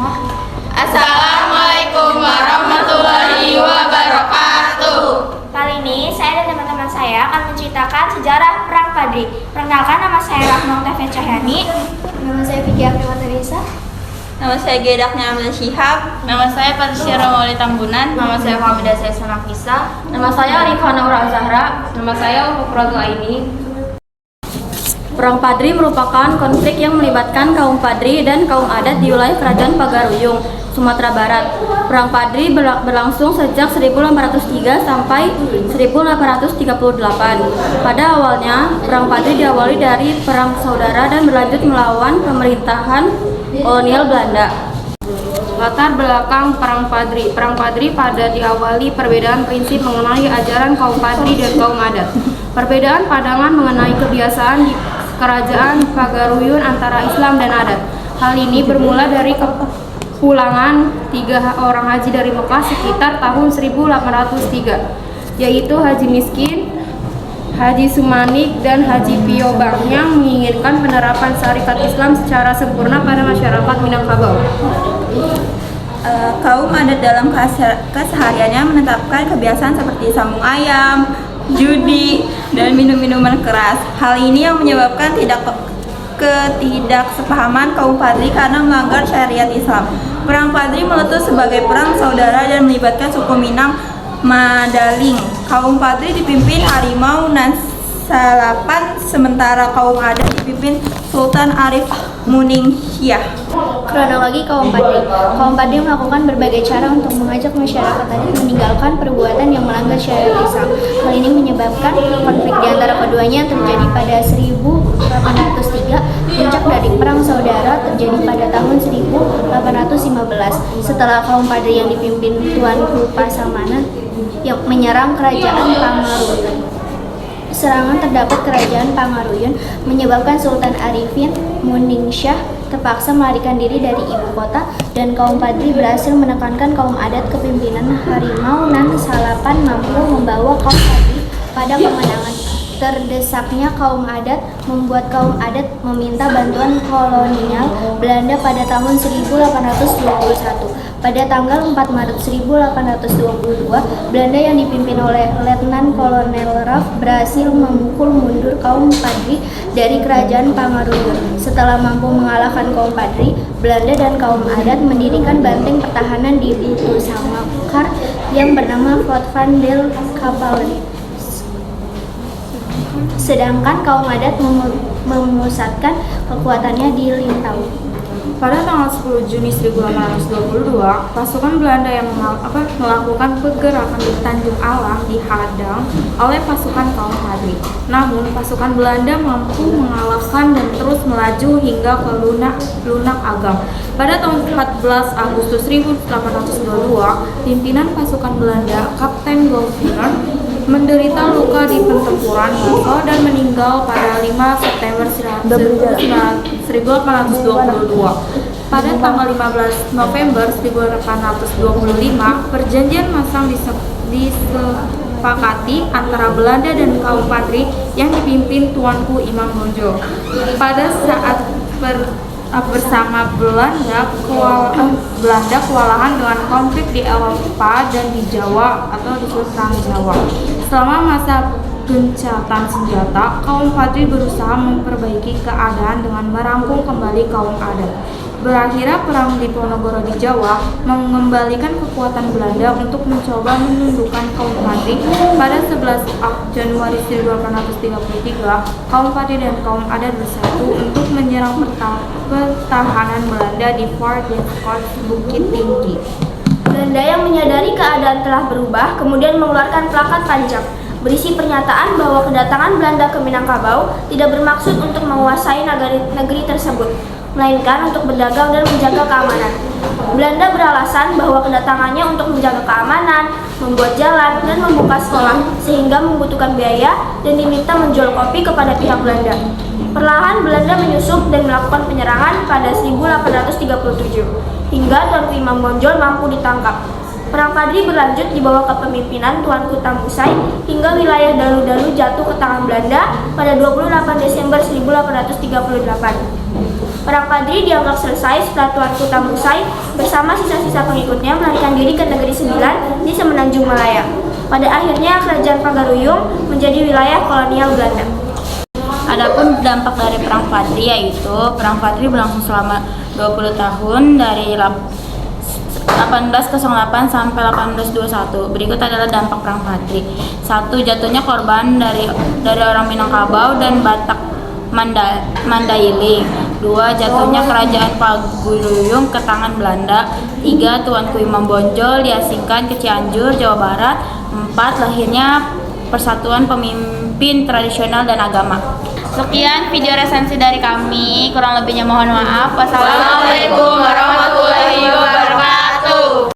Assalamualaikum warahmatullahi wabarakatuh. Kali ini saya dan teman-teman saya akan menceritakan sejarah Perang Padri. Perkenalkan, nama saya Rahma Teve Cahyani. Nama saya Vicky Afrimaterisa. Nama saya Gedaknya Amel Syihab. Nama saya Patricia Romoli Tambunan. Nama saya Hamidah Sayyid Kisah. Nama saya Rifana Ura Zahra. Nama saya Ulfuratul Aini. Perang Padri merupakan konflik yang melibatkan kaum Padri dan kaum adat di wilayah Kerajaan Pagaruyung, Sumatera Barat. Perang Padri berlangsung sejak 1803 sampai 1838. Pada awalnya, Perang Padri diawali dari perang saudara dan berlanjut melawan pemerintahan kolonial Belanda. Latar belakang Perang Padri. Perang Padri pada diawali perbedaan prinsip mengenai ajaran kaum Padri dan kaum adat. Perbedaan pandangan mengenai kebiasaan di Kerajaan Pagaruyung antara Islam dan adat. Hal ini bermula dari kepulangan 3 orang haji dari Mekah sekitar tahun 1803, yaitu Haji Miskin, Haji Sumanik, dan Haji Piobang yang menginginkan penerapan syariat Islam secara sempurna pada masyarakat Minangkabau. Kaum adat dalam kesehariannya menetapkan kebiasaan seperti sambung ayam, judi, dan minum-minuman keras. Hal ini yang menyebabkan ketidaksepahaman kaum Padri karena melanggar syariat Islam. Perang Padri meletus sebagai perang saudara dan melibatkan suku Minang Madaling. Kaum Padri dipimpin Harimau Nasalapan, sementara kaum adat dipimpin Sultan Arif Muningsyah. Kronologi kaum Padri. Kaum Padri melakukan berbagai cara untuk mengajak masyarakat adat meninggalkan perbuatan yang melanggar syariat Islam. Hal ini menyebabkan konflik di antara keduanya terjadi pada 1803. Puncak dari perang saudara terjadi pada tahun 1815 setelah kaum Padri yang dipimpin Tuanku Pasamana yang menyerang kerajaan Pagaruyung. Serangan terdapat kerajaan Pagaruyung menyebabkan Sultan Arifin Muningsyah terpaksa melarikan diri dari ibu kota, dan kaum Padri berhasil menekankan kaum adat. Kepemimpinan Harimau Nasalapan mampu membawa kaum Padri pada kemenangan. Terdesaknya kaum adat membuat kaum adat meminta bantuan kolonial Belanda pada tahun 1821. Pada tanggal 4 Maret 1822, Belanda yang dipimpin oleh Letnan Kolonel Raff berhasil memukul mundur kaum Padri dari kerajaan Pagaruyung. Setelah mampu mengalahkan kaum Padri, Belanda dan kaum adat mendirikan benteng pertahanan di Batu Samakar yang bernama Fort van der Kapellen. Sedangkan kaum adat memusatkan kekuatannya di Lintau. Pada tanggal 10 Juni 1822, pasukan Belanda yang melakukan pergerakan di Tanjung Alang dihadang oleh pasukan kaum Padri. Namun, pasukan Belanda mampu mengalahkan dan terus melaju hingga ke Lunak Agam. Pada tahun 14 Agustus 1822, pimpinan pasukan Belanda, Kapten Gouverneur, menderita luka di pertempuran musuh dan meninggal pada 5 September 1822. Pada tanggal 15 November 1825, perjanjian masang disepakati antara Belanda dan kaum Padri yang dipimpin Tuanku Imam Bonjol. Pada saat bersama Belanda kewalahan dengan konflik di Eropa dan di Jawa atau disebut Perang Jawa. Selama masa gencatan senjata, kaum Padri berusaha memperbaiki keadaan dengan merangkul kembali kaum adat. Berakhirnya perang Diponegoro di Jawa mengembalikan kekuatan Belanda untuk mencoba menundukkan kaum Padri. Pada 11 Januari 1833, kaum Padri dan kaum adat bersatu untuk menyerang pertahanan Belanda di Fort Descott, Bukit Tinggi. Belanda yang menyadari keadaan telah berubah kemudian mengeluarkan plakat panjang berisi pernyataan bahwa kedatangan Belanda ke Minangkabau tidak bermaksud untuk menguasai negeri tersebut, melainkan untuk berdagang dan menjaga keamanan. Belanda beralasan bahwa kedatangannya untuk menjaga keamanan, membuat jalan, dan membuka sekolah, sehingga membutuhkan biaya dan diminta menjual kopi kepada pihak Belanda. Perlahan Belanda menyusup dan melakukan penyerangan pada 1837, hingga Tuanku Imam Bonjol mampu ditangkap. Perang Padri berlanjut di bawah kepemimpinan Tuanku Tambusai hingga wilayah Dalu-Dalu jatuh ke tangan Belanda pada 28 Desember 1838. Perang Padri dianggap selesai setelah Tuanku Tambusai bersama sisa-sisa pengikutnya melarikan diri ke Negeri Sembilan di Semenanjung Malaya. Pada akhirnya Kerajaan Pagaruyung menjadi wilayah kolonial Belanda. Adapun dampak dari Perang Padri yaitu Perang Padri berlangsung selama 20 tahun dari 1808 sampai 1821. Berikut adalah dampak Perang Padri. 1. Jatuhnya korban dari orang Minangkabau dan Batak Mandailing. 2. Jatuhnya Kerajaan Pagaruyung ke tangan Belanda. 3. Tuanku Imam Bonjol diasingkan ke Cianjur, Jawa Barat. 4. Lahirnya Persatuan Pemimpin Tradisional dan Agama. Sekian video resensi dari kami. Kurang lebihnya mohon maaf. Wassalamualaikum warahmatullahi wabarakatuh.